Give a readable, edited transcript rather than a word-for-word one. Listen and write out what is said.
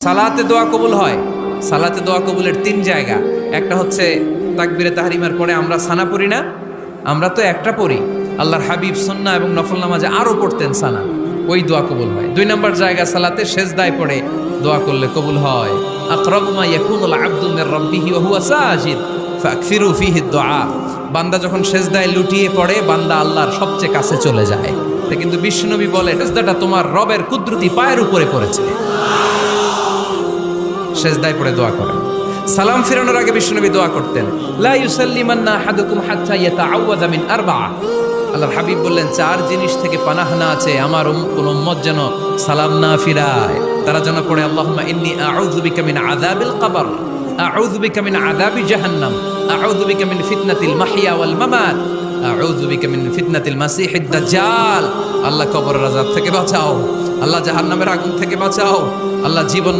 সালাতে দোয়া কবুল হয়। সালাতে দোয়া কবুলের তিন জায়গা। একটা হচ্ছে তাকবীরে তাহরিমার পরে আমরা সানা পড়ি না, আমরা তো একটা পড়ি। আল্লাহর হাবিব সুন্নাহ এবং নফল নামাজে আরো পড়তেন সানা, ওই দোয়া কবুল হয়। দুই নম্বর জায়গা সালাতে সেজদায় পড়ে দোয়া করলে কবুল হয়। আকরাবু মা ইয়াকুনুল আবদু মির রাব্বিহি ওয়া হুয়া সাজিদ ফাকফিরু ফিহি দুআ। বান্দা যখন সেজদায় লুটিয়ে পড়ে, বান্দা আল্লাহর সবচেয়ে কাছে চলে যায়। কিন্তু বিশ্বনবী বলে, সেজদাটা তোমার রবের কুদরতি পায়ের উপরে পড়েছে। সেজদায় পড়ে দোয়া করেন। সালাম ফিরানোর আগে বিশ্বনবী দোয়া করতেন, লা ইউসাল্লিমান্না আহাদুকুম হাত্তা ইয়াতাআওয়াযা মিন আরবা'a। আল্লাহর হাবিব বললেন, চার জিনিস থেকে পানাহ না আছে আমার কোন উম্মত যেন সালাম না ফিরায়। তারা যেন পড়ে, আল্লাহুম্মা ইন্নী আউযু বিকা মিন আযাবিল কবর, আউযু বিকা মিন আযাবি জাহান্নাম, আউযু বিকা মিন ফিতনাতিল মাহইয়া ওয়াল মামাত, আউযু বিকা মিন ফিতনাতিল মাসিহিদ দাজ্জাল। আল্লাহ কবরের আযাব থেকে বাঁচাও, আল্লাহ জাহান্নামের আগুন থেকে বাঁচাও, আল্লাহ জীবন